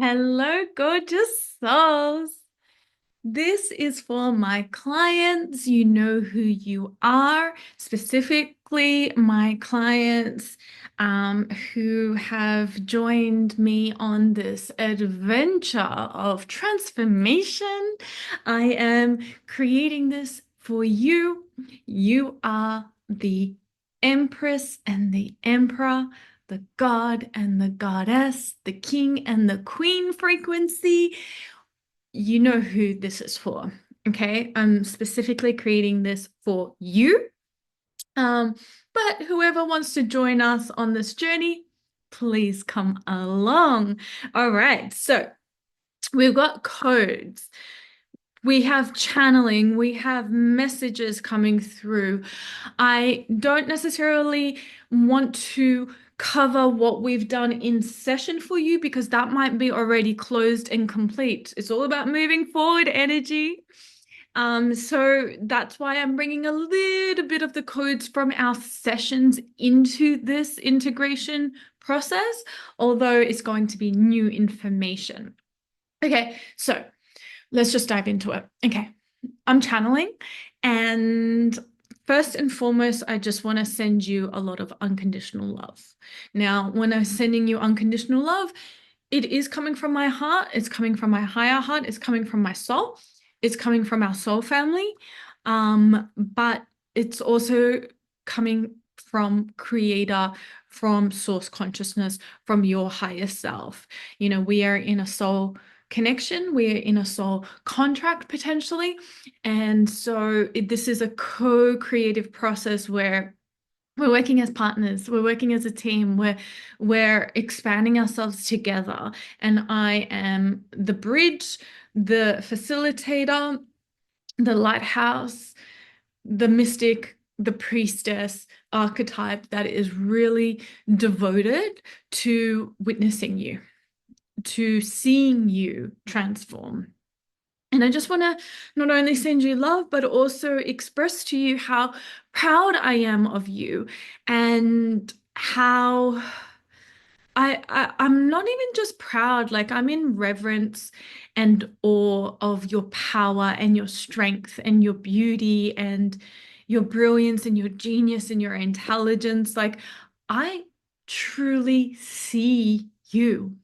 Hello, gorgeous souls. This is for my clients. You know who you are, specifically my clients who have joined me on this adventure of transformation. I am creating this for you. You are the Empress and the Emperor, the God and the Goddess, the King and the Queen frequency. You know who this is for. Okay, I'm specifically creating this for you. Um, but whoever wants to join us on this journey, please come along. All right, so we've got codes. We have channeling, we have messages coming through. I don't necessarily want to cover what we've done in session for you because that might be already closed and complete. It's all about moving forward energy. So that's why I'm bringing a little bit of the codes from our sessions into this integration process, although it's going to be new information. Okay, so let's just dive into it. Okay, I'm channeling, and first and foremost, I just want to send you a lot of unconditional love. Now, when I'm sending you unconditional love, it is coming from my heart, it's coming from my higher heart, it's coming from my soul, it's coming from our soul family, but it's also coming from creator, from source consciousness, from your higher self. You know, we are in a soul connection, we're in a soul contract potentially, and so this is a co-creative process where we're working as partners, we're working as a team, we're expanding ourselves together, and I am the bridge, the facilitator, the lighthouse, the mystic, the priestess archetype that is really devoted to witnessing you, to seeing you transform. And I just want to not only send you love, but also express to you how proud I am of you, and how I'm not even just proud, like I'm in reverence and awe of your power and your strength and your beauty and your brilliance and your genius and your intelligence. Like I truly see you.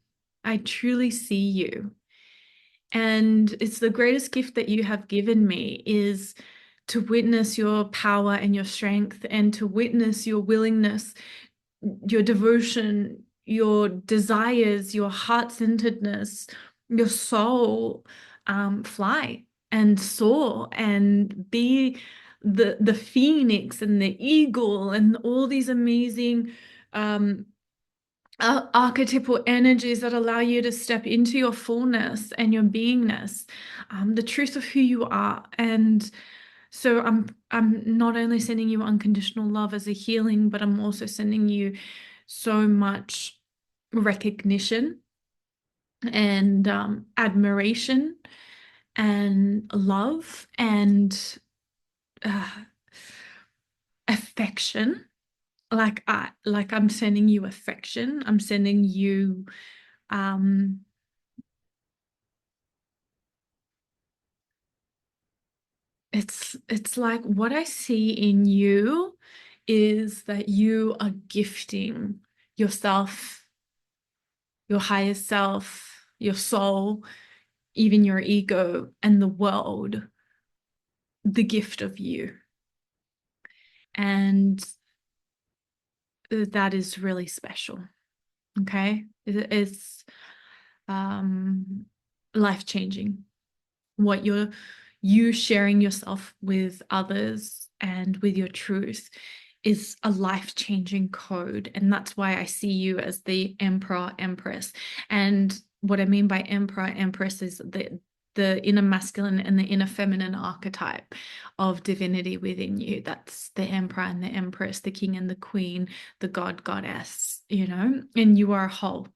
I truly see you. And it's the greatest gift that you have given me is to witness your power and your strength, and to witness your willingness, your devotion, your desires, your heart-centeredness, your soul fly and soar and be the phoenix and the eagle and all these amazing um, archetypal energies that allow you to step into your fullness and your beingness, the truth of who you are. And so I'm not only sending you unconditional love as a healing, but I'm also sending you so much recognition and admiration and love and uh, affection. Like I'm sending you affection. I'm sending you um it's like what I see in you is that you are gifting yourself, your higher self, your soul, even your ego, and the world the gift of you. And that is really special. Okay. It's um, life changing. What you sharing yourself with others and with your truth is a life-changing code. And that's why I see you as the Emperor, Empress. And what I mean by Emperor, Empress is the inner masculine and the inner feminine archetype of divinity within you. That's the Emperor and the Empress, the King and the Queen, the God, Goddess, you know, and you are a whole.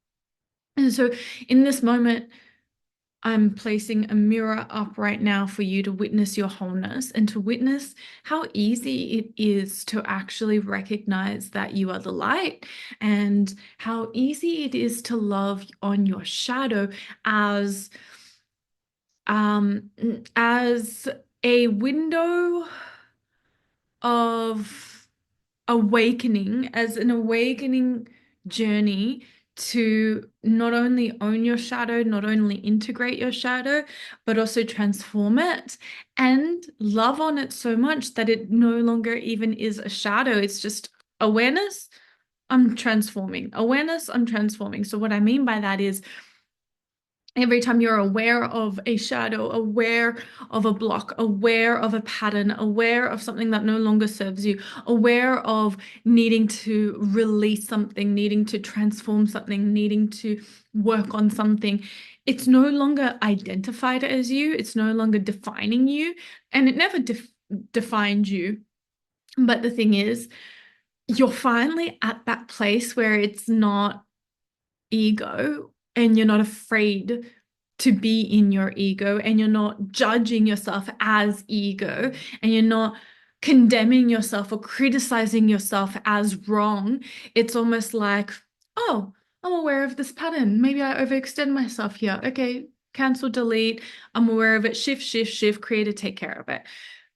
And so in this moment, I'm placing a mirror up right now for you to witness your wholeness and to witness how easy it is to actually recognize that you are the light, and how easy it is to love on your shadow as um as a window of awakening, as an awakening journey to not only own your shadow, not only integrate your shadow, but also transform it and love on it so much that it no longer even is a shadow. It's just awareness. I'm transforming. Awareness, I'm transforming. So, what I mean by that is, every time you're aware of a shadow, aware of a block, aware of a pattern, aware of something that no longer serves you, aware of needing to release something, needing to transform something, needing to work on something, it's no longer identified as you, it's no longer defining you, and it never defined you. But the thing is, you're finally at that place where it's not ego, and you're not afraid to be in your ego, and you're not judging yourself as ego, and you're not condemning yourself or criticizing yourself as wrong. It's almost like, oh, I'm aware of this pattern. Maybe I overextend myself here. Okay, cancel, delete. I'm aware of it. Shift, shift, shift, create it, take care of it.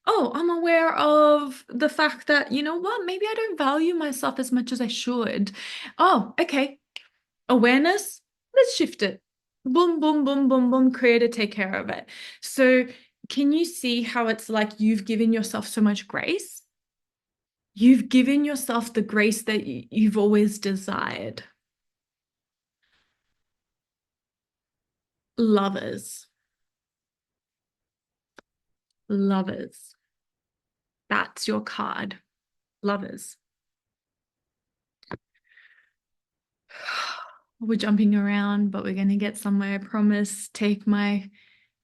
Oh, I'm aware of the fact that, you know what, maybe I don't value myself as much as I should. Oh, okay, awareness, let's shift it. Boom, boom, boom, boom, boom, create it, take care of it. So, can you see how it's like you've given yourself so much grace? You've given yourself the grace that you've always desired. Lovers, lovers. That's your card. Lovers. We're jumping around, but we're going to get somewhere, I promise. Take my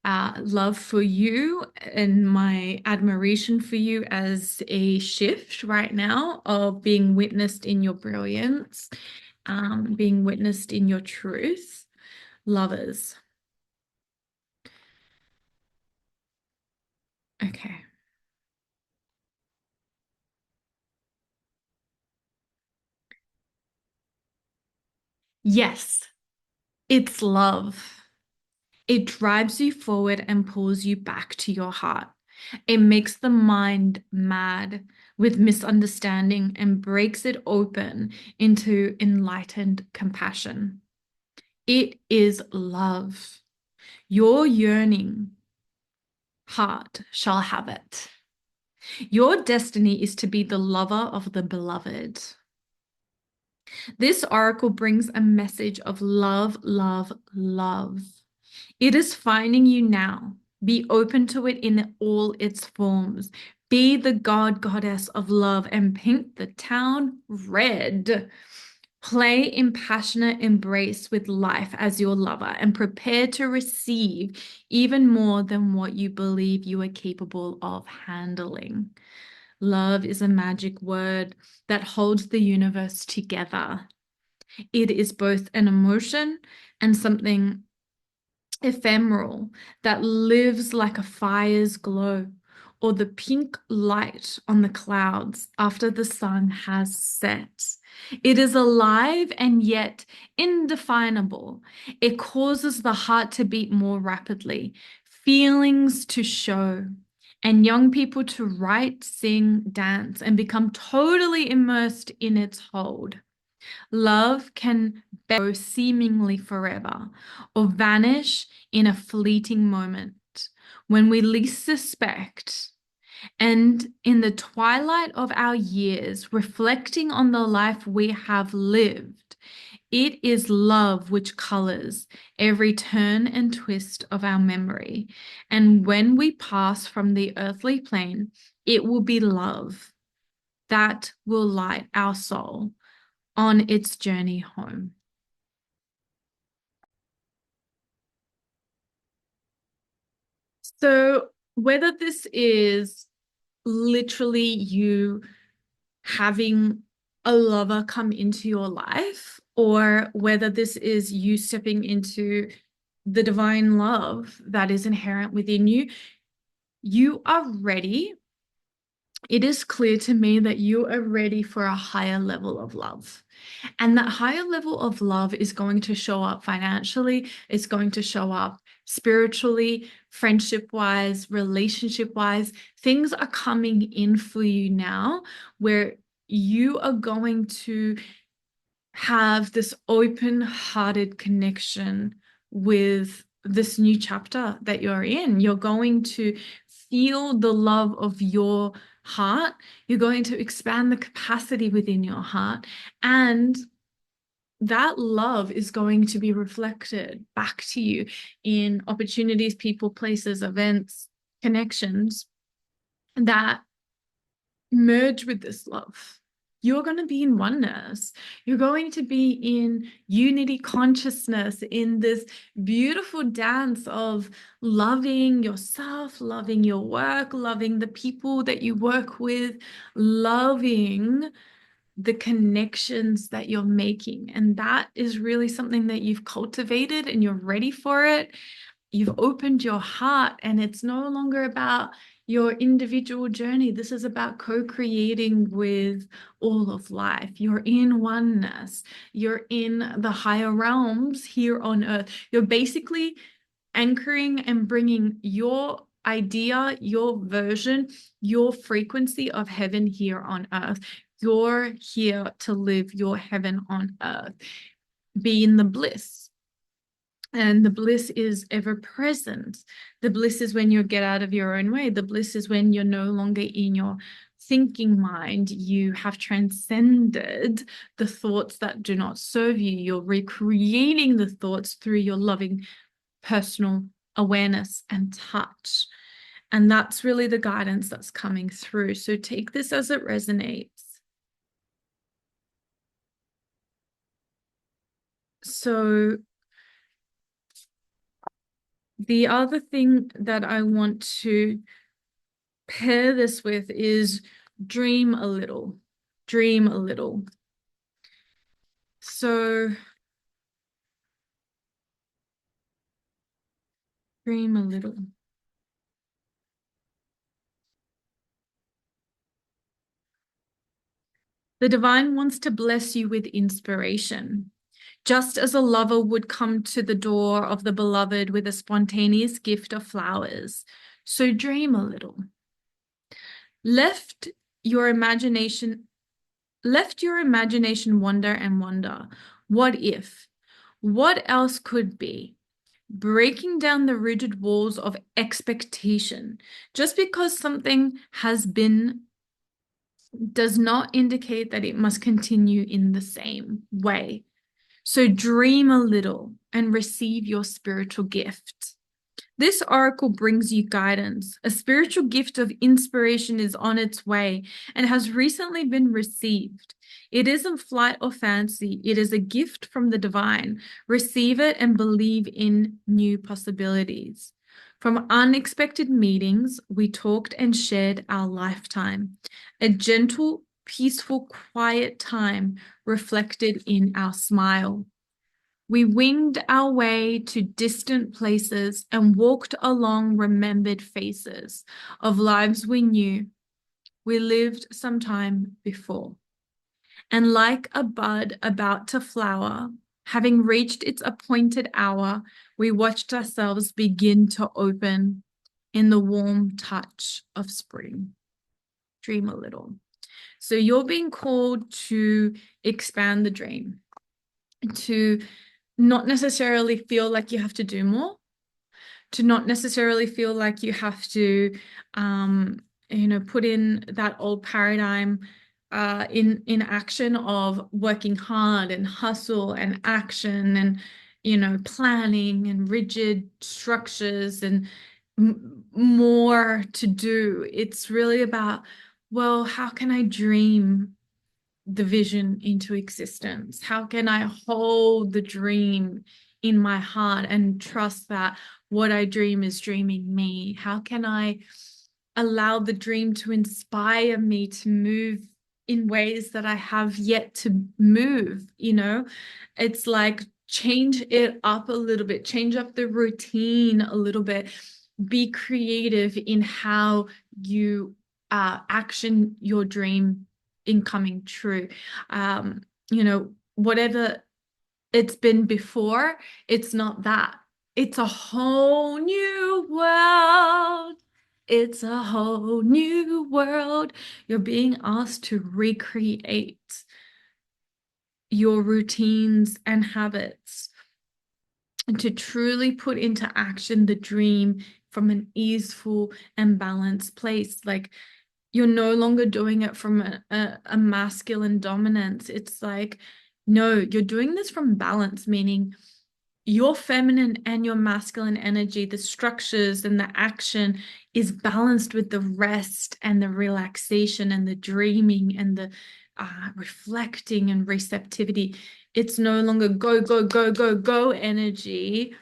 love for you and my admiration for you as a shift right now of being witnessed in your brilliance, being witnessed in your truth. Lovers. Okay. Yes, it's love. It drives you forward and pulls you back to your heart. It makes the mind mad with misunderstanding and breaks it open into enlightened compassion. It is love. Your yearning heart shall have it. Your destiny is to be the lover of the beloved. This oracle brings a message of love, love, love. It is finding you now. Be open to it in all its forms. Be the god, goddess of love, and paint the town red. Play in passionate embrace with life as your lover and prepare to receive even more than what you believe you are capable of handling. Love is a magic word that holds the universe together. It is both an emotion and something ephemeral that lives like a fire's glow, or the pink light on the clouds after the sun has set. It is alive and yet indefinable. It causes the heart to beat more rapidly, feelings to show, and young people to write, sing, dance, and become totally immersed in its hold. Love can go seemingly forever or vanish in a fleeting moment when we least suspect. And in the twilight of our years, reflecting on the life we have lived, it is love which colors every turn and twist of our memory. And when we pass from the earthly plane, it will be love that will light our soul on its journey home. So, whether this is literally you having a lover come into your life, or whether this is you stepping into the divine love that is inherent within you, you are ready. It is clear to me that you are ready for a higher level of love. And that higher level of love is going to show up financially, it's going to show up spiritually, friendship wise, relationship wise. Things are coming in for you now where you are going to have this open-hearted connection with this new chapter that you're in. You're going to feel the love of your heart. You're going to expand the capacity within your heart. And that love is going to be reflected back to you in opportunities, people, places, events, connections that merge with this love. You're going to be in oneness. You're going to be in unity consciousness, in this beautiful dance of loving yourself, loving your work, loving the people that you work with, loving the connections that you're making. And that is really something that you've cultivated and you're ready for it. You've opened your heart, and it's no longer about your individual journey. This is about co-creating with all of life. You're in oneness. You're in the higher realms here on earth. You're basically anchoring and bringing your idea, your version, your frequency of heaven here on earth. You're here to live your heaven on earth. Be in the bliss. And the bliss is ever present. The bliss is when you get out of your own way. The bliss is when you're no longer in your thinking mind. You have transcended the thoughts that do not serve you. You're recreating the thoughts through your loving personal awareness and touch. And that's really the guidance that's coming through. So take this as it resonates. So the other thing that I want to pair this with is dream a little. Dream a little. So dream a little. The divine wants to bless you with inspiration. Just as a lover would come to the door of the beloved with a spontaneous gift of flowers. So dream a little. Left your imagination wander and wonder. What if? What else could be? Breaking down the rigid walls of expectation. Just because something has been does not indicate that it must continue in the same way. So dream a little and receive your spiritual gift. This oracle brings you guidance. A spiritual gift of inspiration is on its way and has recently been received. It isn't flight or fancy. It is a gift from the divine. Receive it and believe in new possibilities. From unexpected meetings, we talked and shared our lifetime. A gentle, peaceful, quiet time reflected in our smile. We winged our way to distant places and walked along remembered faces of lives we knew we lived some time before. And like a bud about to flower, having reached its appointed hour, we watched ourselves begin to open in the warm touch of spring. Dream a little. So you're being called to expand the dream, to not necessarily feel like you have to do more, to not necessarily feel like you have to, put in that old paradigm in action of working hard and hustle and action and, planning and rigid structures and more to do. It's really about, well, how can I dream the vision into existence? How can I hold the dream in my heart and trust that what I dream is dreaming me? How can I allow the dream to inspire me to move in ways that I have yet to move? It's like change it up a little bit, change up the routine a little bit, be creative in how you action your dream in coming true. Whatever it's been before, it's not that. It's a whole new world. It's a whole new world. You're being asked to recreate your routines and habits and to truly put into action the dream from an easeful and balanced place. Like, you're no longer doing it from a masculine dominance. It's like, no, you're doing this from balance, meaning your feminine and your masculine energy, the structures and the action is balanced with the rest and the relaxation and the dreaming and the reflecting and receptivity. It's no longer go, go, go, go, go energy,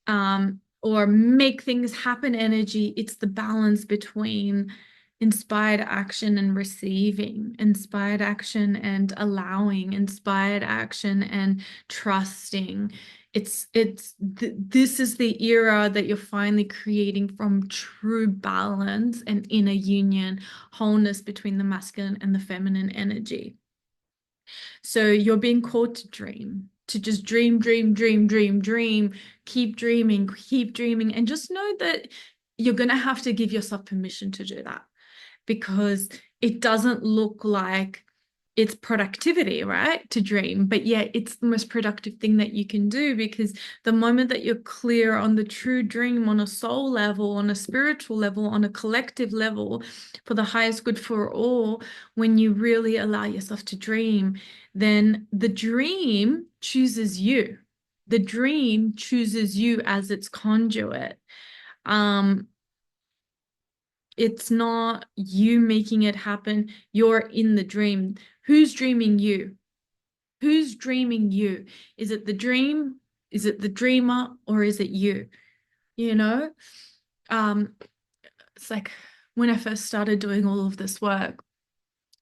or make things happen energy. It's the balance between inspired action and receiving, inspired action and allowing, inspired action and trusting. This is the era that you're finally creating from true balance and inner union, wholeness between the masculine and the feminine energy. So you're being called to dream, to just dream, dream, dream, dream, dream, keep dreaming, and just know that you're going to have to give yourself permission to do that, because it doesn't look like it's productivity, right? To dream, but yeah, it's the most productive thing that you can do, because the moment that you're clear on the true dream on a soul level, on a spiritual level, on a collective level, for the highest good for all, when you really allow yourself to dream, then the dream chooses you. The dream chooses you as its conduit. It's not you making it happen. You're in the dream. Who's dreaming you? Who's dreaming you? Is it the dream? Is it the dreamer? Or is it you? You know? It's like when I first started doing all of this work,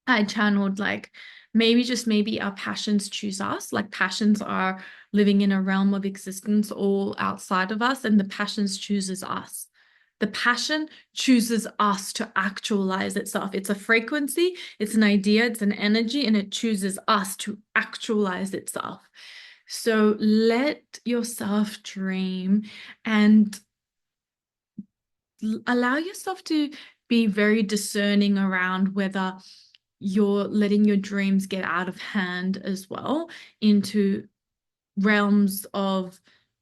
I channeled like maybe, just maybe, our passions choose us. Like, passions are living in a realm of existence all outside of us, and the passions chooses us. The passion chooses us to actualize itself. It's a frequency, it's an idea, it's an energy, and it chooses us to actualize itself. So let yourself dream and allow yourself to be very discerning around whether you're letting your dreams get out of hand as well into realms of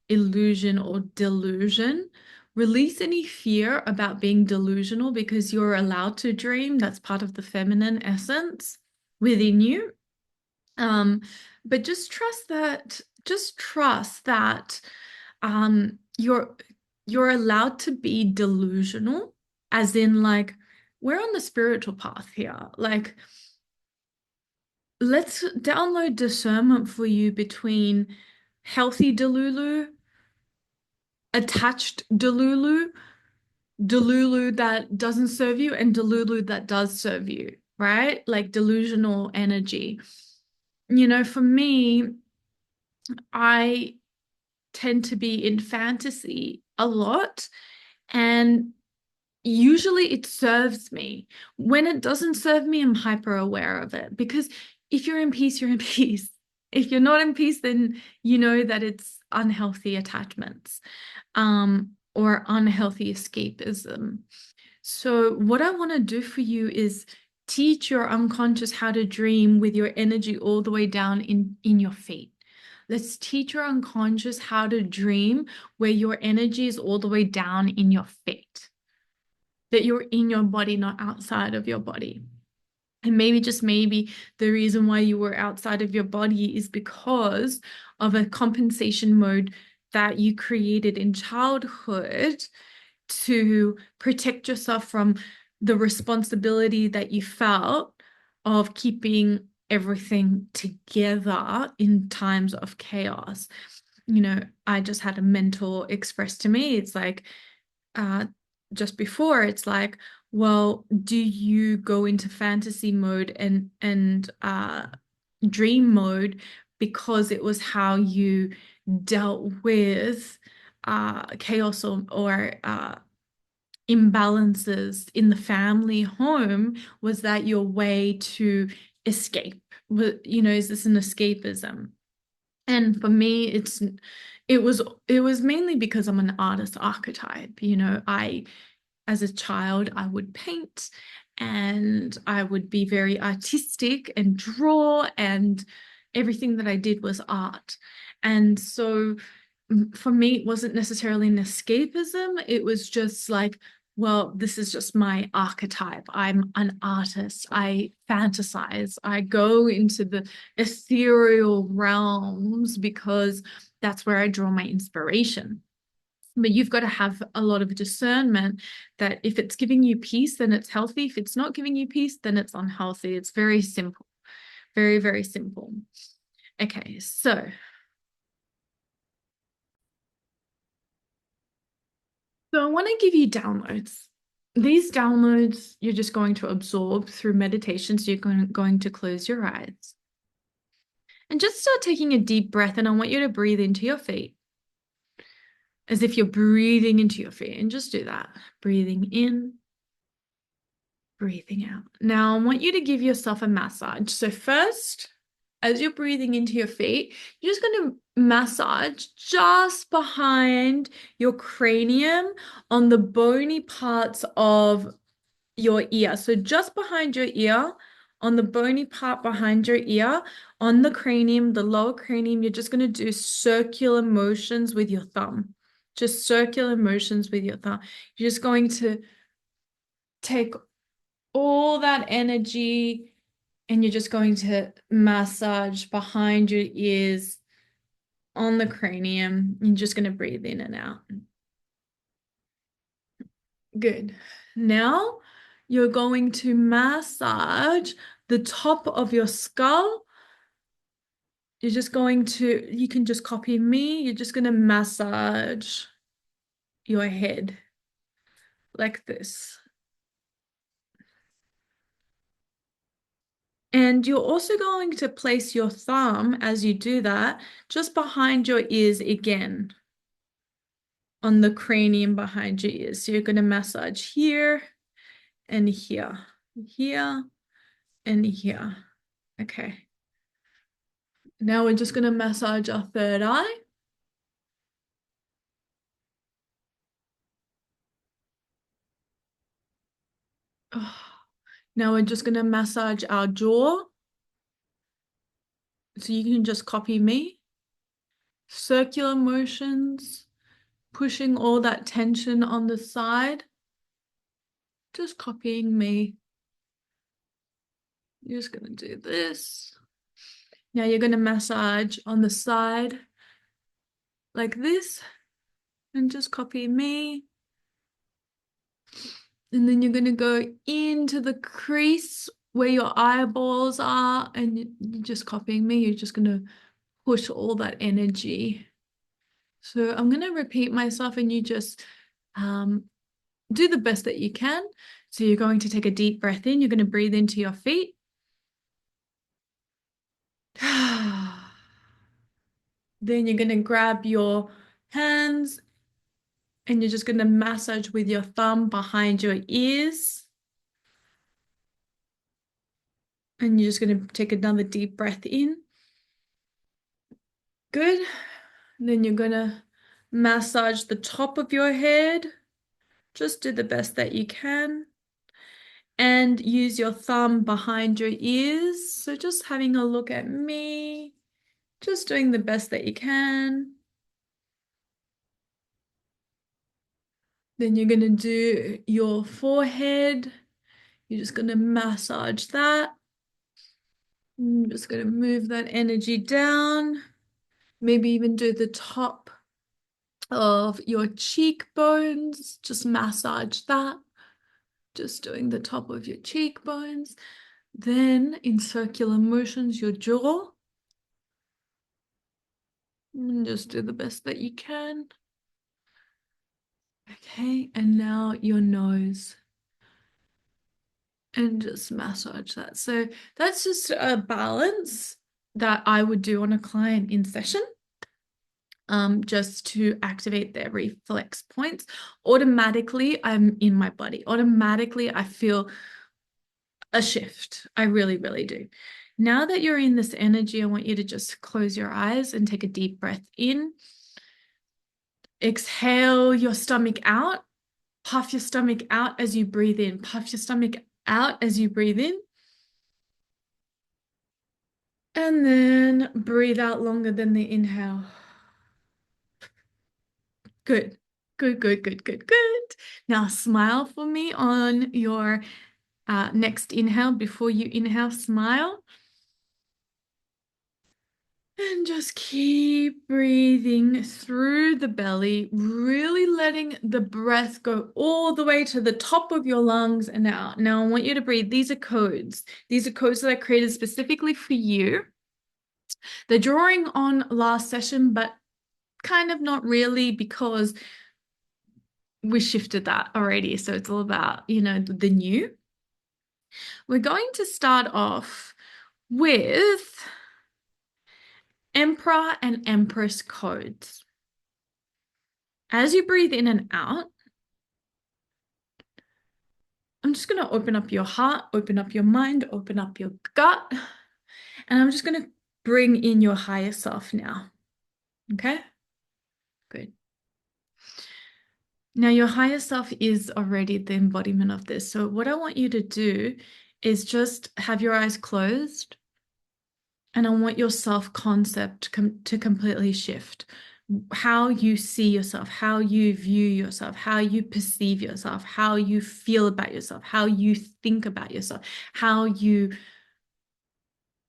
illusion or delusion. Release any fear about being delusional, because you're allowed to dream. That's part of the feminine essence within you. But just trust that you're allowed to be delusional, as in, like, we're on the spiritual path here. Like, let's download discernment for you between healthy delulu, attached delulu, delulu that doesn't serve you, and delulu that does serve you, right? Like, delusional energy. For me, I tend to be in fantasy a lot, and usually it serves me. When it doesn't serve me, I'm hyper aware of it, because if you're in peace, you're in peace. If you're not in peace, then you know that it's unhealthy attachments, or unhealthy escapism. So what I want to do for you is teach your unconscious how to dream with your energy all the way down in your feet. Let's teach your unconscious how to dream where your energy is all the way down in your feet, that you're in your body, not outside of your body. And maybe, just maybe, the reason why you were outside of your body is because of a compensation mode that you created in childhood to protect yourself from the responsibility that you felt of keeping everything together in times of chaos. I just had a mentor express to me, it's like, just before, it's like, well, do you go into fantasy mode and dream mode because it was how you dealt with chaos or imbalances in the family home. Was that your way to escape? Is this an escapism? And for me, it was mainly because I'm an artist archetype. I as a child, I would paint and I would be very artistic and draw, and everything that I did was art. And so for me, it wasn't necessarily an escapism. It was just like, well, this is just my archetype. I'm an artist. I fantasize. I go into the ethereal realms because that's where I draw my inspiration. But you've got to have a lot of discernment that if it's giving you peace, then it's healthy. If it's not giving you peace, then it's unhealthy. It's very simple. Very, very simple. Okay, so I want to give you downloads. These downloads you're just going to absorb through meditation. So you're going to close your eyes and just start taking a deep breath. And I want you to breathe into your feet as if you're breathing into your feet. And just do that. Breathing in, breathing out. Now, I want you to give yourself a massage. So first, as you're breathing into your feet, you're just going to massage just behind your cranium on the bony parts of your ear. So just behind your ear, on the bony part behind your ear, on the cranium, the lower cranium, you're just going to do circular motions with your thumb. Just circular motions with your thumb. You're just going to take all that energy and you're just going to massage behind your ears on the cranium. You're just going to breathe in and out. Good. Now you're going to massage the top of your skull. You can just copy me. You're just going to massage your head like this. And you're also going to place your thumb as you do that just behind your ears again, on the cranium behind your ears. So you're going to massage here and here, here and here. Okay. Now we're just going to massage our third eye. Oh. Now we're just going to massage our jaw. So you can just copy me. Circular motions, pushing all that tension on the side. Just copying me. You're just going to do this. Now you're going to massage on the side like this and just copy me. And then you're going to go into the crease where your eyeballs are, and you're just copying me. You're just going to push all that energy. So I'm going to repeat myself and you just do the best that you can. So you're going to take a deep breath in. You're going to breathe into your feet. Then you're going to grab your hands and you're just going to massage with your thumb behind your ears. And you're just going to take another deep breath in. Good. And then you're going to massage the top of your head. Just do the best that you can. And use your thumb behind your ears. So just having a look at me. Just doing the best that you can. Then you're going to do your forehead. You're just going to massage that. I'm just going to move that energy down. Maybe even do the top of your cheekbones. Just massage that. Just doing the top of your cheekbones. Then in circular motions, your jaw. And just do the best that you can. Okay, and now your nose. And just massage that. So that's just a balance that I would do on a client in session, just to activate their reflex points. Automatically, I'm in my body. Automatically, I feel a shift. I really, really do. Now that you're in this energy, I want you to just close your eyes and take a deep breath in. Exhale your stomach out. Puff your stomach out as you breathe in. Puff your stomach out as you breathe in. And then breathe out longer than the inhale. Good. Good, good, good, good, good. Now smile for me on your next inhale. Before you inhale, smile. And just keep breathing through the belly, really letting the breath go all the way to the top of your lungs and out. Now, I want you to breathe. These are codes. These are codes that I created specifically for you. They're drawing on last session, but kind of not really, because we shifted that already. So it's all about, the new. We're going to start off with Emperor and Empress codes. As you breathe in and out, I'm just going to open up your heart, open up your mind, open up your gut, and I'm just going to bring in your higher self now. Okay? Good. Now, your higher self is already the embodiment of this. So what I want you to do is just have your eyes closed, and I want your self-concept to completely shift. How you see yourself, how you view yourself, how you perceive yourself, how you feel about yourself, how you think about yourself, how you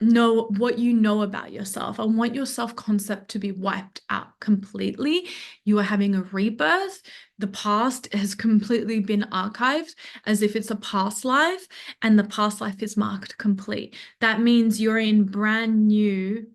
know what you know about yourself. I want your self-concept to be wiped out completely. You are having a rebirth. The past has completely been archived as if it's a past life, and the past life is marked complete. That means you're in brand new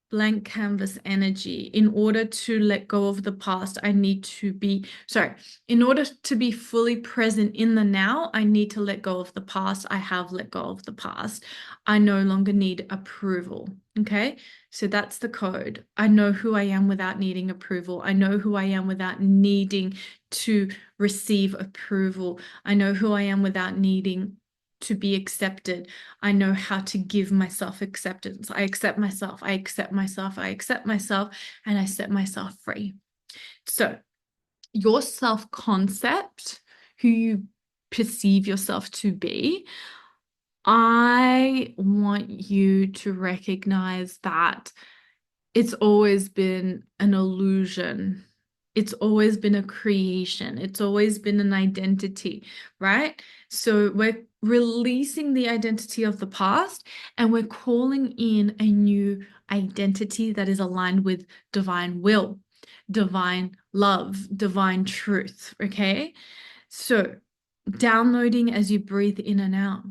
blank canvas energy. In order to let go of the past, in order to be fully present in the now, I need to let go of the past. I have let go of the past. I no longer need approval. Okay, so that's the code. I know who I am without needing approval. I know who I am without needing to receive approval. I know who I am without needing to be accepted. I know how to give myself acceptance. I accept myself. I accept myself. I accept myself, and I set myself free. So your self-concept, who you perceive yourself to be, I want you to recognize that it's always been an illusion. It's always been a creation. It's always been an identity, right? So we're releasing the identity of the past, and we're calling in a new identity that is aligned with divine will, divine love, divine truth, okay? So downloading as you breathe in and out.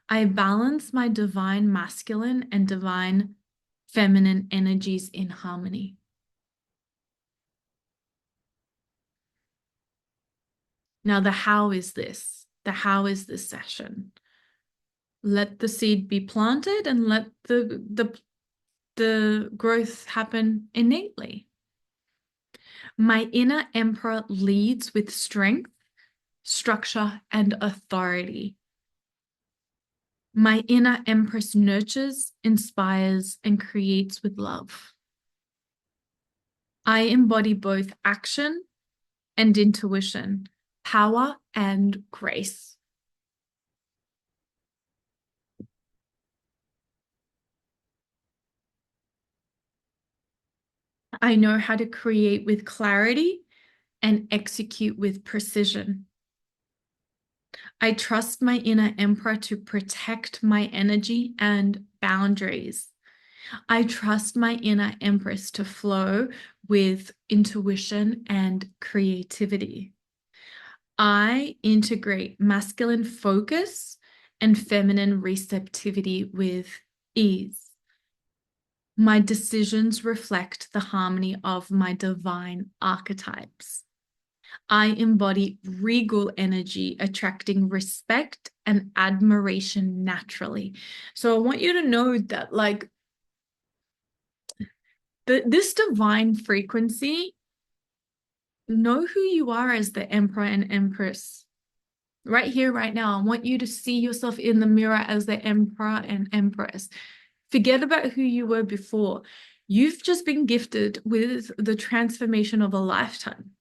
I balance my divine masculine and divine feminine energies in harmony. Now, the how is this? The how is this session? Let the seed be planted and let the growth happen innately. My inner emperor leads with strength, structure, and authority. My inner empress nurtures, inspires, and creates with love. I embody both action and intuition, power and grace. I know how to create with clarity and execute with precision. I trust my inner emperor to protect my energy and boundaries. I trust my inner empress to flow with intuition and creativity. I integrate masculine focus and feminine receptivity with ease. My decisions reflect the harmony of my divine archetypes. I embody regal energy, attracting respect and admiration naturally. So I want you to know that, like, this divine frequency, know who you are as the Emperor and Empress. Right here, right now, I want you to see yourself in the mirror as the Emperor and Empress. Forget about who you were before. You've just been gifted with the transformation of a lifetime.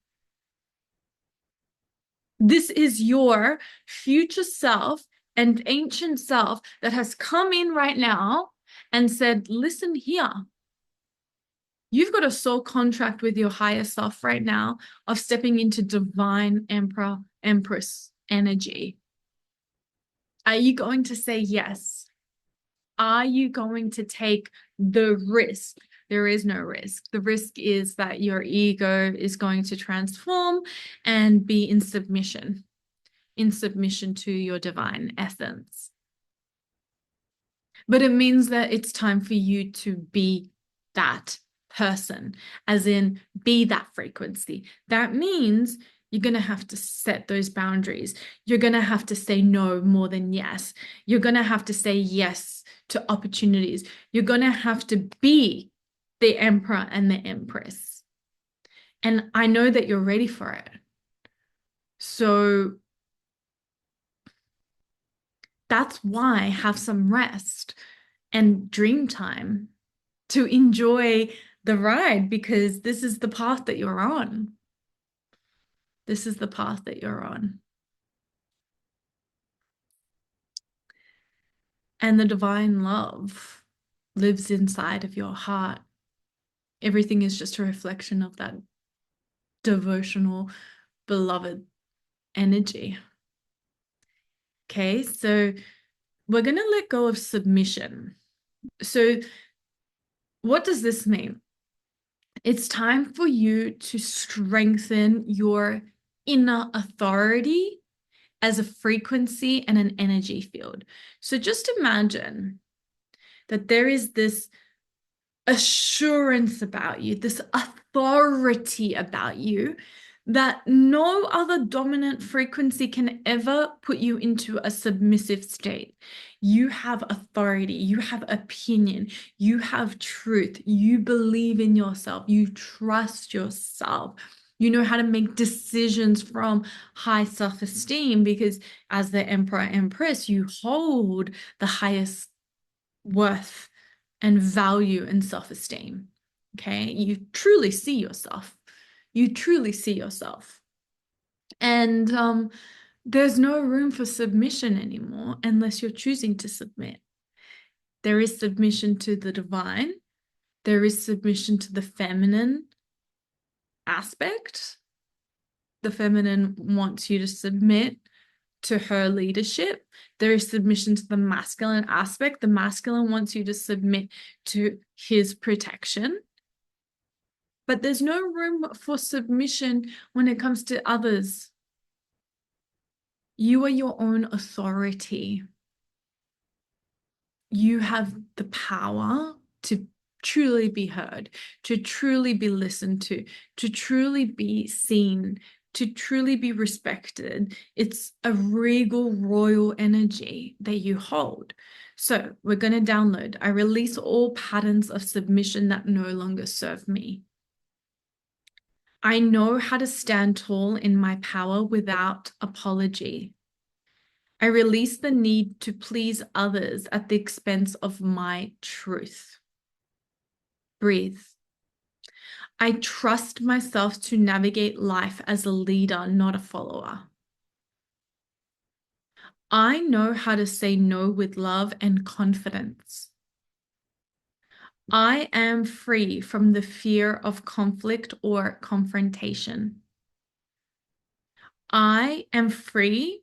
This is your future self and ancient self that has come in right now and said, listen here. You've got a soul contract with your higher self right now of stepping into divine Emperor, Empress energy. Are you going to say yes? Are you going to take the risk? There is no risk. The risk is that your ego is going to transform and be in submission to your divine essence. But it means that it's time for you to be that person, as in be that frequency. That means you're going to have to set those boundaries. You're going to have to say no more than yes. You're going to have to say yes to opportunities. You're going to have to be the emperor and the empress. And I know that you're ready for it. So that's why have some rest and dream time to enjoy the ride, because this is the path that you're on. This is the path that you're on. And the divine love lives inside of your heart. Everything is just a reflection of that devotional, beloved energy. Okay, so we're going to let go of submission. So, what does this mean? It's time for you to strengthen your inner authority as a frequency and an energy field. So just imagine that there is this assurance about you, this authority about you, that no other dominant frequency can ever put you into a submissive state. You have authority, you have opinion, you have truth, you believe in yourself, you trust yourself. You know how to make decisions from high self-esteem, because as the Emperor Empress, you hold the highest worth and value and self-esteem. Okay, you truly see yourself. You truly see yourself. And there's no room for submission anymore unless you're choosing to submit. There is submission to the divine. There is submission to the feminine aspect. The feminine wants you to submit to her leadership. There is submission to the masculine aspect. The masculine wants you to submit to his protection. But there's no room for submission when it comes to others. You are your own authority. You have the power to truly be heard, to truly be listened to truly be seen, to truly be respected. It's a regal royal energy that you hold. So we're going to download. I release all patterns of submission that no longer serve me. I know how to stand tall in my power without apology. I release the need to please others at the expense of my truth. Breathe. I trust myself to navigate life as a leader, not a follower. I know how to say no with love and confidence. I am free from the fear of conflict or confrontation. I am free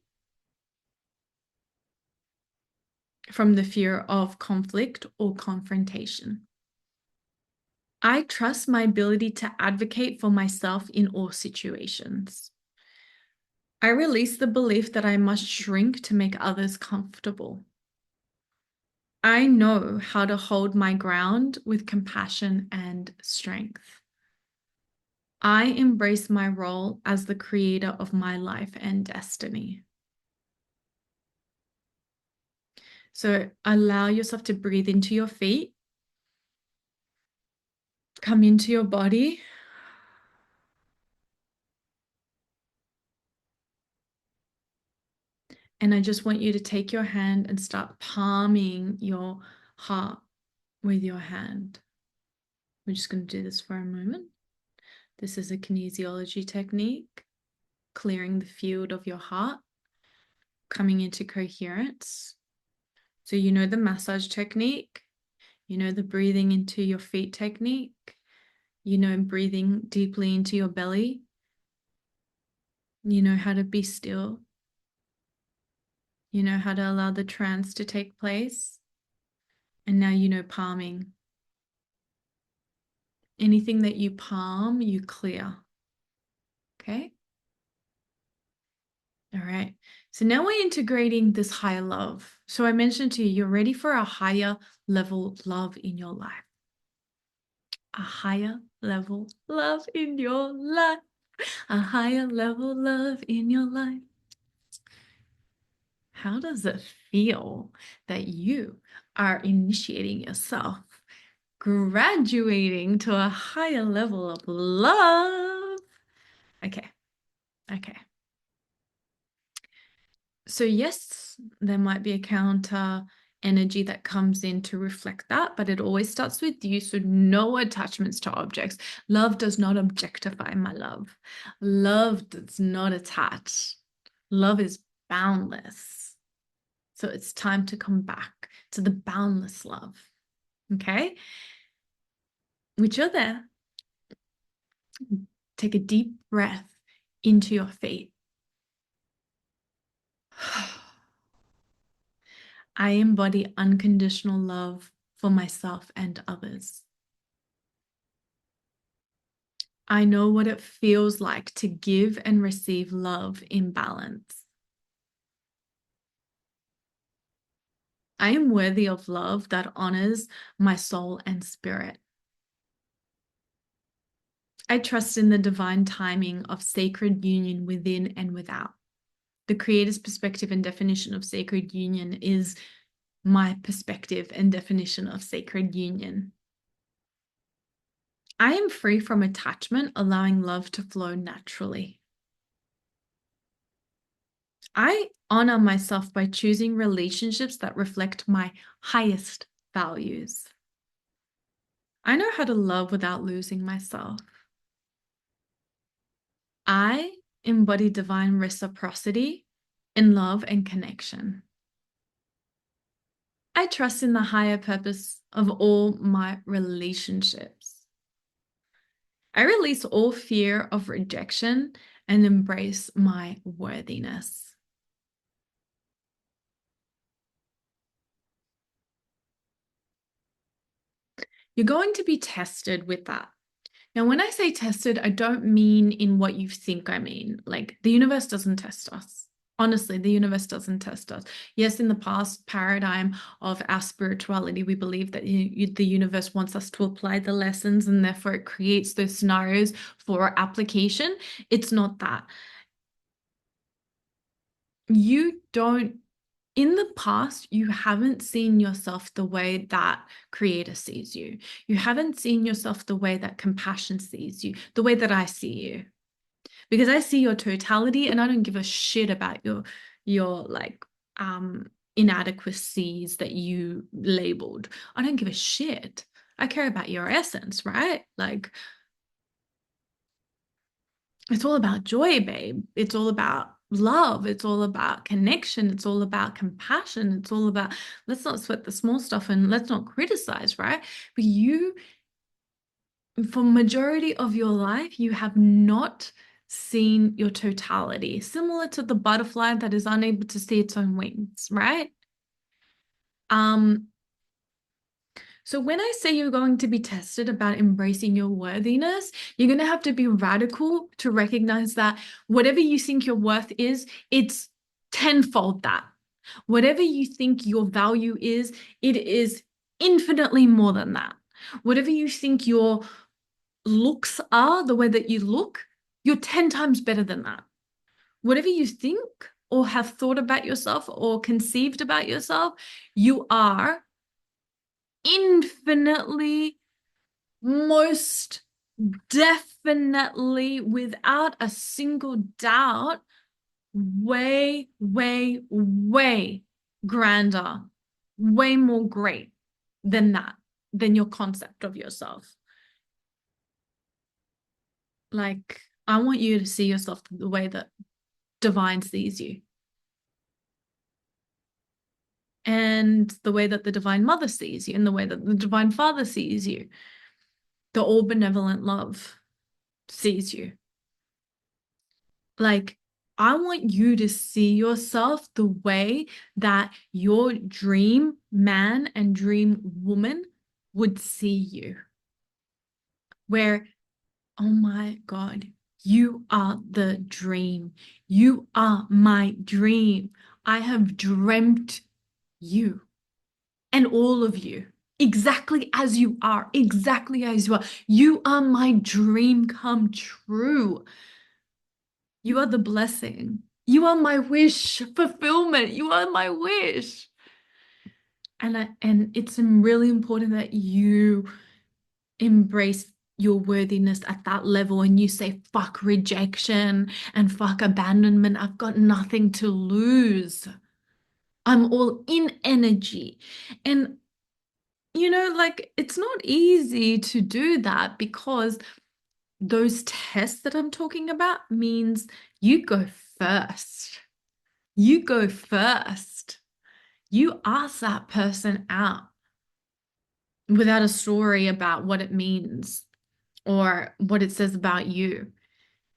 from the fear of conflict or confrontation. I trust my ability to advocate for myself in all situations. I release the belief that I must shrink to make others comfortable. I know how to hold my ground with compassion and strength. I embrace my role as the creator of my life and destiny. So allow yourself to breathe into your feet, come into your body. And I just want you to take your hand and start palming your heart with your hand. We're just going to do this for a moment. This is a kinesiology technique, clearing the field of your heart, coming into coherence. So you know the massage technique, you know the breathing into your feet technique, you know breathing deeply into your belly, you know how to be still, you know how to allow the trance to take place, and now you know palming. Anything that you palm, you clear. Okay? All right. So now we're integrating this higher love. So I mentioned to you, you're ready for a higher level love in your life. A higher level love in your life. A higher level love in your life. How does it feel that you are initiating yourself, graduating to a higher level of love? Okay. Okay. So yes, there might be a counter energy that comes in to reflect that, but it always starts with you. So no attachments to objects. Love does not objectify, my love. Love does not attach. Love is boundless. So it's time to come back to the boundless love. Okay? Which you're there. Take a deep breath into your feet. I embody unconditional love for myself and others. I know what it feels like to give and receive love in balance. I am worthy of love that honors my soul and spirit. I trust in the divine timing of sacred union within and without. The Creator's perspective and definition of sacred union is my perspective and definition of sacred union. I am free from attachment, allowing love to flow naturally. I honor myself by choosing relationships that reflect my highest values. I know how to love without losing myself. I embody divine reciprocity in love and connection. I trust in the higher purpose of all my relationships. I release all fear of rejection and embrace my worthiness. You're going to be tested with that. Now, when I say tested, I don't mean in what you think I mean. Like, the universe doesn't test us. Honestly, the universe doesn't test us. Yes, in the past paradigm of our spirituality, we believe that the universe wants us to apply the lessons and therefore it creates those scenarios for application. It's not that. You don't, in the past, you haven't seen yourself the way that Creator sees you. You haven't seen yourself the way that compassion sees you, the way that I see you. Because I see your totality and I don't give a shit about your like inadequacies that you labeled. I don't give a shit. I care about your essence, right? Like, it's all about joy, babe. It's all about love. It's all about connection. It's all about compassion. It's all about, let's not sweat the small stuff and let's not criticize, right? But you, for majority of your life, you have not seen your totality, similar to the butterfly that is unable to see its own wings, right? Um, So when I say you're going to be tested about embracing your worthiness, you're going to have to be radical to recognize that whatever you think your worth is, it's tenfold that. Whatever you think your value is, it is infinitely more than that. Whatever you think your looks are, the way that you look, you're 10 times better than that. Whatever you think or have thought about yourself or conceived about yourself, you are infinitely, most definitely, without a single doubt, way, way, way grander, way more great than that, than your concept of yourself. Like, I want you to see yourself the way that divine sees you, and the way that the divine mother sees you, and the way that the divine father sees you, the all benevolent love sees you. Like, I want you to see yourself the way that your dream man and dream woman would see you. Where, oh my God, you are the dream. You are my dream. I have dreamt you and all of you exactly as you are, exactly as you are. You are my dream come true. You are the blessing. You are my wish fulfillment. You are my wish. And it's really important that you embrace your worthiness at that level and you say, fuck rejection and fuck abandonment. I've got nothing to lose. I'm all in energy. And, like, it's not easy to do that because those tests that I'm talking about means you go first. You go first. You ask that person out without a story about what it means or what it says about you.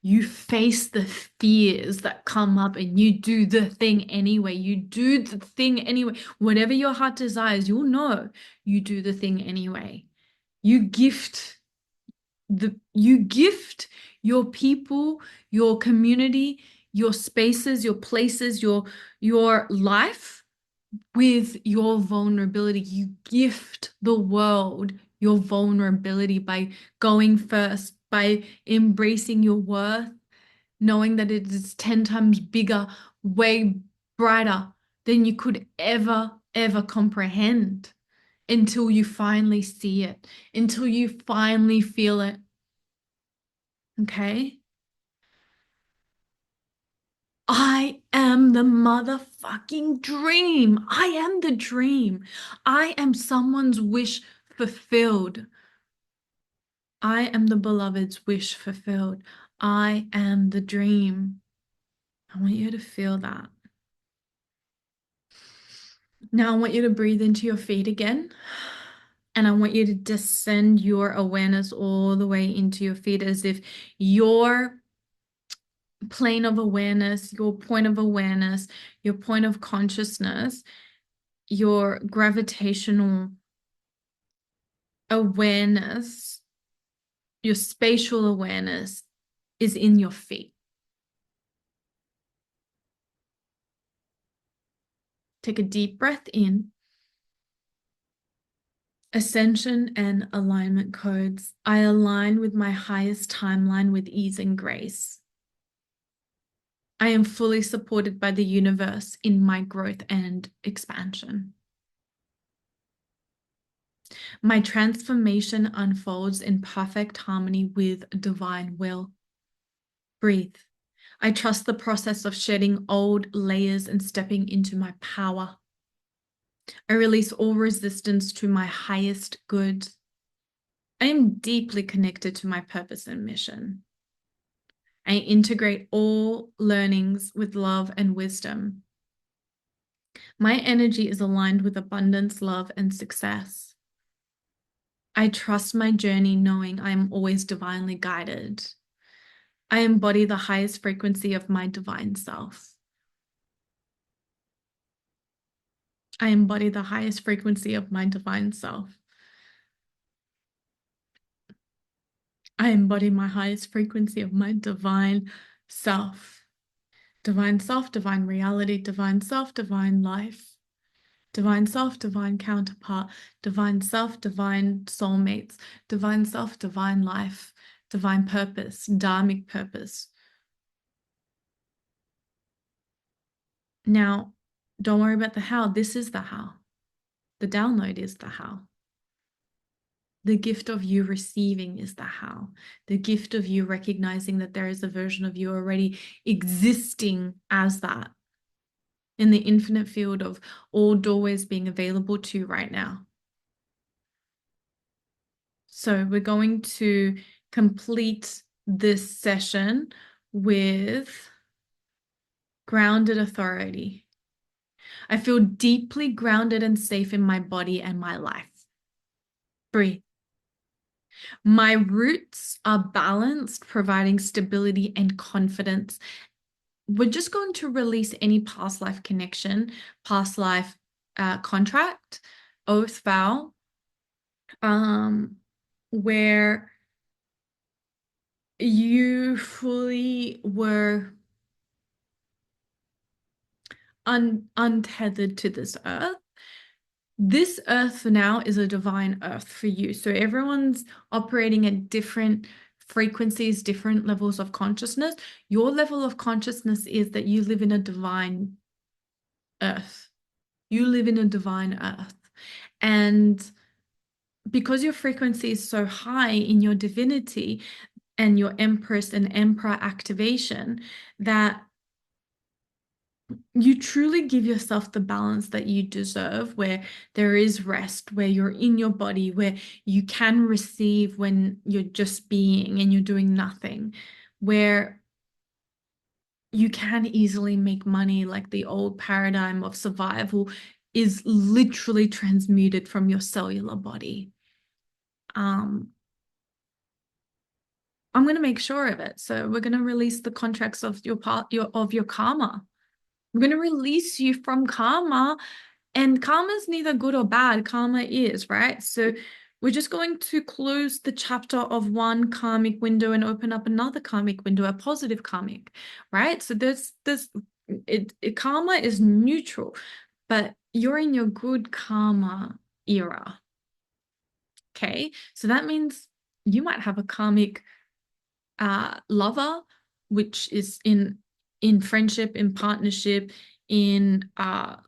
You face the fears that come up and you do the thing anyway. You do the thing anyway. Whatever your heart desires, you'll know you do the thing anyway. You gift your people, your community, your spaces, your places, your life with your vulnerability. You gift the world your vulnerability by going first, by embracing your worth, knowing that it is 10 times bigger, way brighter than you could ever comprehend until you finally see it, until you finally feel it. Okay? I am the motherfucking dream. I am the dream. I am someone's wish fulfilled. I am the beloved's wish fulfilled. I am the dream. I want you to feel that. Now I want you to breathe into your feet again. And I want you to descend your awareness all the way into your feet as if your plane of awareness, your point of awareness, your point of consciousness, your gravitational awareness, your spatial awareness is in your feet. Take a deep breath in. Ascension and alignment codes. I align with my highest timeline with ease and grace. I am fully supported by the universe in my growth and expansion. My transformation unfolds in perfect harmony with divine will. Breathe. I trust the process of shedding old layers and stepping into my power. I release all resistance to my highest good. I am deeply connected to my purpose and mission. I integrate all learnings with love and wisdom. My energy is aligned with abundance, love, and success. I trust my journey knowing I am always divinely guided. I embody the highest frequency of my divine self. I embody the highest frequency of my divine self. I embody my highest frequency of my divine self. Divine self, divine reality, divine self, divine life. Divine self, divine counterpart, divine self, divine soulmates, divine self, divine life, divine purpose, dharmic purpose. Now, don't worry about the how. This is the how. The download is the how. The gift of you receiving is the how. The gift of you recognizing that there is a version of you already existing as that in the infinite field of all doorways being available to you right now. So we're going to complete this session with grounded authority. I feel deeply grounded and safe in my body and my life. Breathe. My roots are balanced, providing stability and confidence. We're just going to release any past life connection, past life contract, oath, vow, where you fully were untethered to this earth. This earth now is a divine earth for you. So everyone's operating at different frequencies, different levels of consciousness. Your level of consciousness is that you live in a divine earth. You live in a divine earth. And because your frequency is so high in your divinity and your Empress and Emperor activation, that you truly give yourself the balance that you deserve, where there is rest, where you're in your body, where you can receive when you're just being and you're doing nothing, where you can easily make money. Like the old paradigm of survival is literally transmuted from your cellular body. I'm going to make sure of it. So we're going to release the contracts of your karma. We're going to release you from karma, and karma is neither good or bad. Karma is, right? So we're just going to close the chapter of one karmic window and open up another karmic window, a positive karmic, right? So karma is neutral, but you're in your good karma era. Okay, so that means you might have a karmic lover, which is in friendship, in partnership, in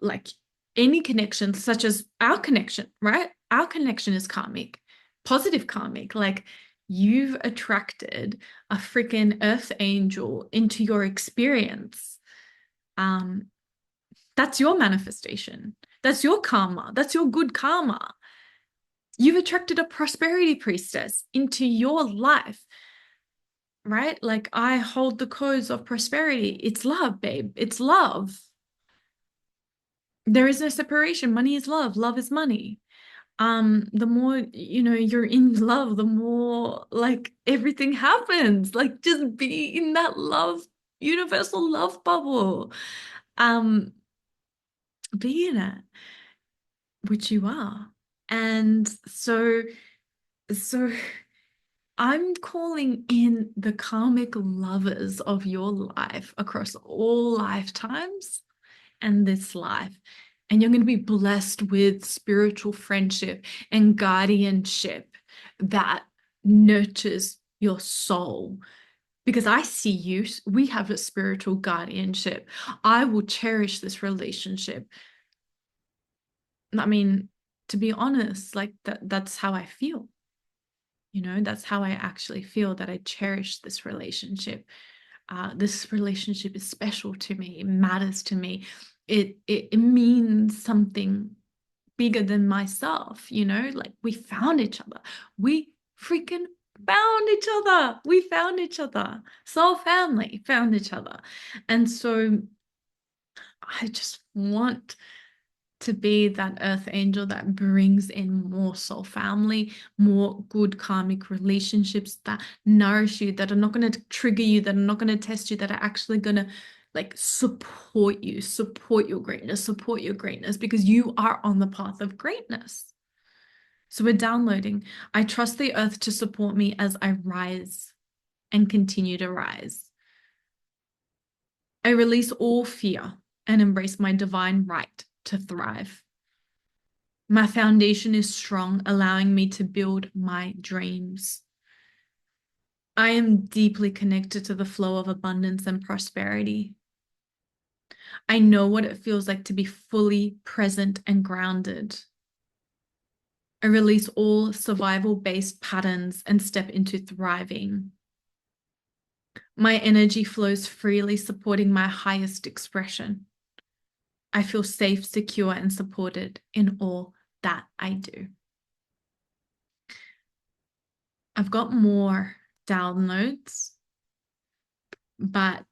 like any connection, such as our connection, right? Our connection is karmic, positive karmic. Like you've attracted a freaking earth angel into your experience. That's your manifestation. That's your karma. That's your good karma. You've attracted a prosperity priestess into your life, right? Like I hold the codes of prosperity. It's love, babe. It's love. There is no separation. Money is love. Love is money. The more, you're in love, the more like everything happens. Like just be in that love, universal love bubble. Um, be in it, which you are. And so I'm calling in the karmic lovers of your life across all lifetimes and this life. And you're going to be blessed with spiritual friendship and guardianship that nurtures your soul. Because I see you, we have a spiritual guardianship. I will cherish this relationship. I mean, to be honest, like that's how I feel. That's how I actually feel, that I cherish this relationship. This relationship is special to me. It matters to me. It means something bigger than myself, like we found each other. We freaking found each other. We found each other. Soul family found each other. And so I just want to be that earth angel that brings in more soul family, more good karmic relationships that nourish you, that are not going to trigger you, that are not going to test you, that are actually going to like support you, support your greatness, because you are on the path of greatness. So we're downloading. I trust the earth to support me as I rise and continue to rise. I release all fear and embrace my divine right to thrive. My foundation is strong, allowing me to build my dreams. I am deeply connected to the flow of abundance and prosperity. I know what it feels like to be fully present and grounded. I release all survival-based patterns and step into thriving. My energy flows freely, supporting my highest expression. I feel safe, secure, and supported in all that I do. I've got more downloads, but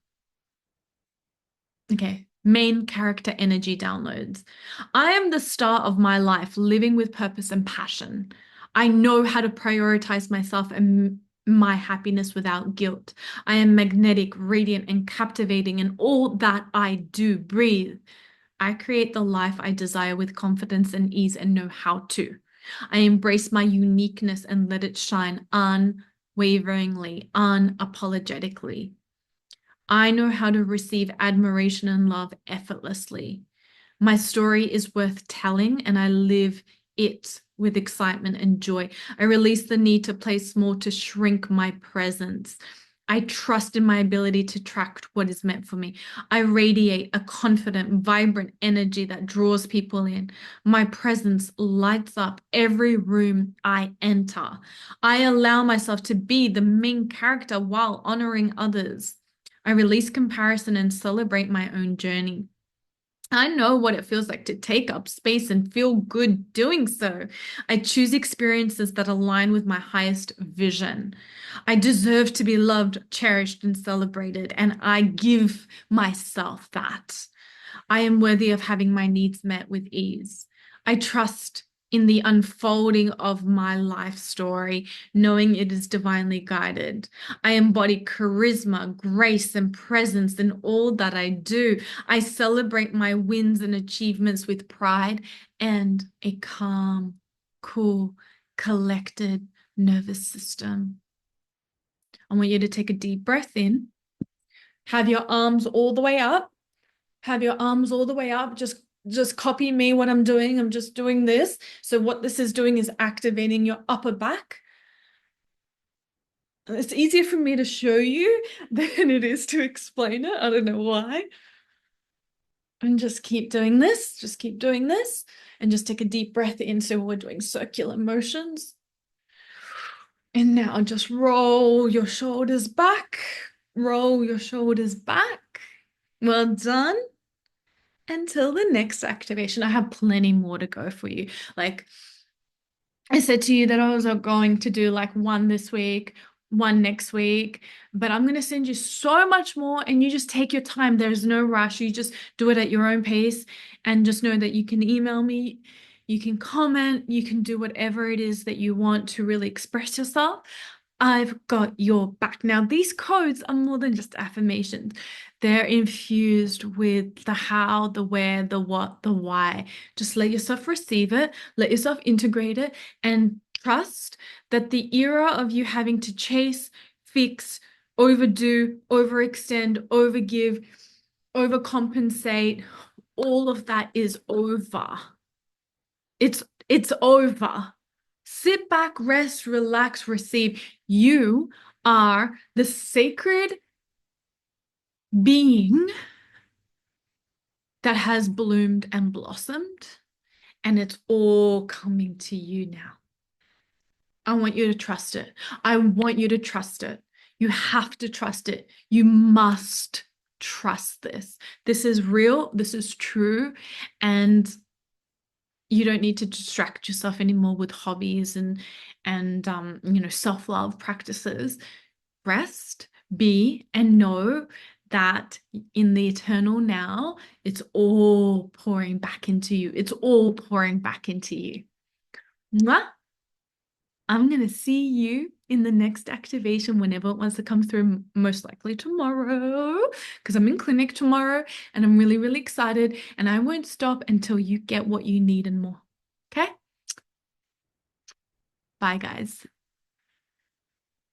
okay. Main character energy downloads. I am the star of my life, living with purpose and passion. I know how to prioritize myself and my happiness without guilt. I am magnetic, radiant, and captivating in all that I do. Breathe. I create the life I desire with confidence and ease and know how to. I embrace my uniqueness and let it shine unwaveringly, unapologetically. I know how to receive admiration and love effortlessly. My story is worth telling, and I live it with excitement and joy. I release the need to play small, to shrink my presence. I trust in my ability to attract what is meant for me. I radiate a confident, vibrant energy that draws people in. My presence lights up every room I enter. I allow myself to be the main character while honoring others. I release comparison and celebrate my own journey. I know what it feels like to take up space and feel good doing so. I choose experiences that align with my highest vision. I deserve to be loved, cherished, and celebrated, and I give myself that. I am worthy of having my needs met with ease. I trust in the unfolding of my life story, knowing it is divinely guided. I embody charisma, grace, and presence in all that I do. I celebrate my wins and achievements with pride and a calm, cool, collected nervous system. I want you to take a deep breath in, have your arms all the way up. Have your arms all the way up. Just copy me what I'm doing. I'm just doing this. So what this is doing is activating your upper back. It's easier for me to show you than it is to explain it. I don't know why. And just keep doing this. Just keep doing this. And just take a deep breath in. So we're doing circular motions. And now just roll your shoulders back. Roll your shoulders back. Well done. Until the next activation. I have plenty more to go for you. Like I said to you that I was going to do like one this week, one next week, but I'm going to send you so much more and you just take your time. There's no rush. You just do it at your own pace and just know that you can email me, you can comment, you can do whatever it is that you want to really express yourself. I've got your back. Now, these codes are more than just affirmations. They're infused with the how, the where, the what, the why. Just let yourself receive it, let yourself integrate it, and trust that the era of you having to chase, fix, overdo, overextend, overgive, overcompensate, all of that is over. It's over. Sit back, rest, relax, receive. You are the sacred being that has bloomed and blossomed, and it's all coming to you now. I want you to trust it. I want you to trust it. You have to trust it. You must trust this. This is real. This is true. And you don't need to distract yourself anymore with hobbies and self-love practices. Rest, be, and know that in the eternal now, it's all pouring back into you. It's all pouring back into you. Mwah! I'm going to see you in the next activation whenever it wants to come through, most likely tomorrow, because I'm in clinic tomorrow and I'm really, really excited and I won't stop until you get what you need and more. Okay? Bye, guys.